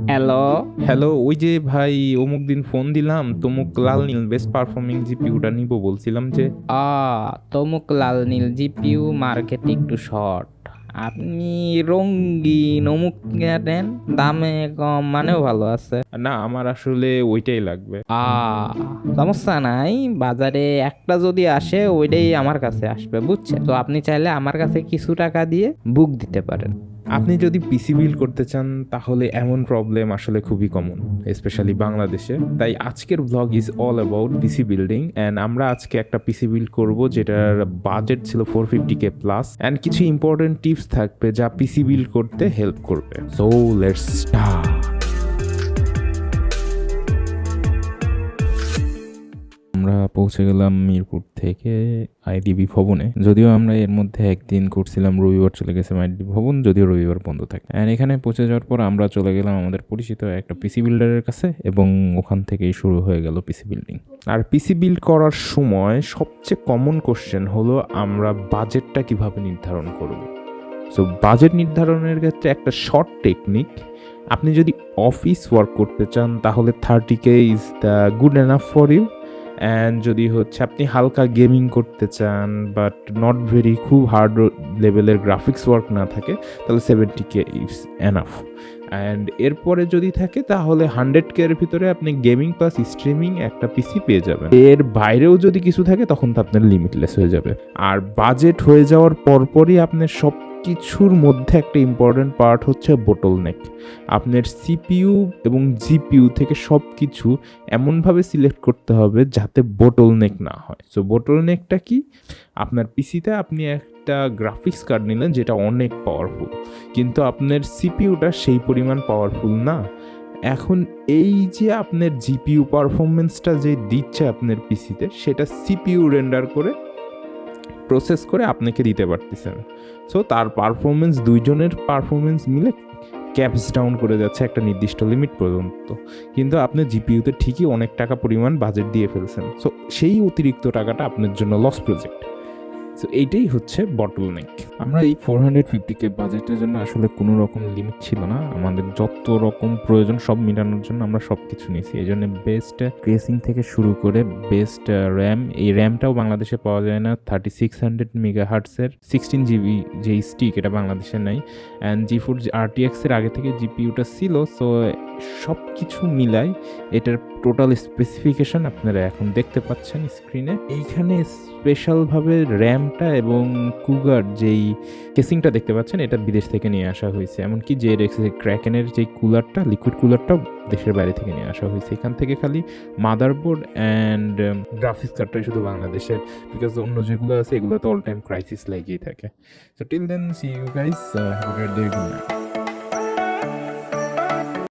Hello. Hello, ওই যে ভাই অমুক দিন ফোন দিলাম, তমুক লাল নীল বেস্ট পারফর্মিং জিপিইউটা নিবো বলছিলাম যে। আ তমুক লাল নীল জিপিইউ মার্কেটে একটু শর্ট। আপনি রঙ্গিন অমুক নেন, দামে কম মানেও ভালো আছে। না, আমার আসলে ওইটাই লাগবে। আ সমস্যা নাই। বাজারে একটা যদি আসে ওইটাই আমার কাছে আসবে, বুঝছেন? তো আপনি চাইলে আমার কাছে কিছু টাকা দিয়ে বুক দিতে পারেন। আপনি যদি পিসি বিল্ড করতে চান তাহলে এমন প্রবলেম আসলে খুবই কমন, স্পেশালি বাংলাদেশে। তাই আজকের blog is all about PC building and আমরা আজকে একটা পিসি বিল্ড করব যেটার বাজেট ছিল 450K প্লাস অ্যান্ড কিছু ইম্পর্টেন্ট টিপস থাকবে যা পিসি বিল্ড করতে হেল্প করবে। So let's start. আমরা পৌঁছে গেলাম মিরপুর থেকে আইডিবি ভবনে। যদিও আমরা এর মধ্যে একদিন করছিলাম, রবিবার চলে গেছে আইডিবি ভবন, যদিও রবিবার বন্ধ থাকে। অ্যান্ড এখানে পৌঁছে যাওয়ার পর আমরা চলে গেলাম আমাদের পরিচিত একটা পিসি বিল্ডারের কাছে এবং ওখান থেকেই শুরু হয়ে গেল পিসি বিল্ডিং। আর পিসি বিল্ড করার সময় সবচেয়ে কমন কোশ্চেন হলো আমরা বাজেটটা কিভাবে নির্ধারণ করব। সো বাজেট নির্ধারণের ক্ষেত্রে একটা শর্ট টেকনিক, আপনি যদি অফিস ওয়ার্ক করতে চান তাহলে 30K is the good enough for you. And যদি হচ্ছে আপনি হালকা গেমিং করতে চান বাট নট ভেরি খুব হার্ড লেভেলের গ্রাফিক্স ওয়ার্ক না থাকে তাহলে 70K ইজ এনাফ। অ্যান্ড এরপরে যদি থাকে তাহলে 100K এর ভিতরে আপনি গেমিং প্লাস স্ট্রিমিং একটা পিসি পেয়ে যাবেন। এর বাইরেও যদি কিছু থাকে তখন তো আপনার লিমিটলেস হয়ে যাবে। আর বাজেট হয়ে যাওয়ার পরপরই আপনার সব কিছুর মধ্যে একটা ইম্পর্টেন্ট পার্ট হচ্ছে বোটলনেক। আপনার সিপিইউ এবং জিপিইউ থেকে সব কিছু এমনভাবে সিলেক্ট করতে হবে যাতে বোটলনেক না হয়। সো বোটলনেকটা কি? আপনার পিসিতে আপনি একটা গ্রাফিক্স কার্ড নিলেন যেটা অনেক পাওয়ারফুল, কিন্তু আপনার সিপিইউটা সেই পরিমাণ পাওয়ারফুল না। এখন এই যে আপনার জিপিইউ পারফরমেন্সটা যে দিচ্ছে আপনার পিসিতে, সেটা সিপিইউ রেন্ডার করে প্রসেস করে আপনাকে দিতে পারতেছেন। সো তার পারফরমেন্স, দুইজনের পারফরমেন্স মিলে ক্যাপস ডাউন করে যাচ্ছে একটা নির্দিষ্ট লিমিট পর্যন্ত, কিন্তু আপনি জিপিইউতে ঠিকই অনেক টাকা পরিমাণ বাজেট দিয়ে ফেলছেন। সো সেই অতিরিক্ত টাকাটা আপনার জন্য লস প্রজেক্ট। সো এইটাই হচ্ছে বটলনেক। আমরা এই 450K বাজেটের জন্য আসলে কোনো রকম লিমিট ছিল না, আমাদের যত রকম প্রয়োজন সব মেটানোর জন্য আমরা সব কিছু নিয়েছি। এই জন্য বেস্ট ট্রেসিং থেকে শুরু করে বেস্ট র্যাম, এই র্যামটাও বাংলাদেশে পাওয়া যায় না, 3600 মেগাহার্টসের 16GB যে স্টিক, এটা বাংলাদেশে নাই। অ্যান্ড GeForce RTX এর আগে থেকে জিপিইউটা ছিল। সো সব কিছু মিলাই এটার টোটাল স্পেসিফিকেশন আপনারা এখন দেখতে পাচ্ছেন স্ক্রিনে। এইখানে স্পেশালভাবে র্যামটা এবং কুগার যেই কেসিংটা দেখতে পাচ্ছেন এটা বিদেশ থেকে নিয়ে আসা হয়েছে। এমনকি যে ক্র্যাকেনের যে কুলারটা, লিকুইড কুলারটাও দেশের বাইরে থেকে নিয়ে আসা হয়েছে। এখান থেকে খালি মাদারবোর্ড অ্যান্ড গ্রাফিক্স কার্ডটাই শুধু বাংলাদেশের, বিকজ অন্য যেগুলো আছে এগুলো তো অল টাইম ক্রাইসিস লেগেই থাকে। So till then, see you guys, have a great day.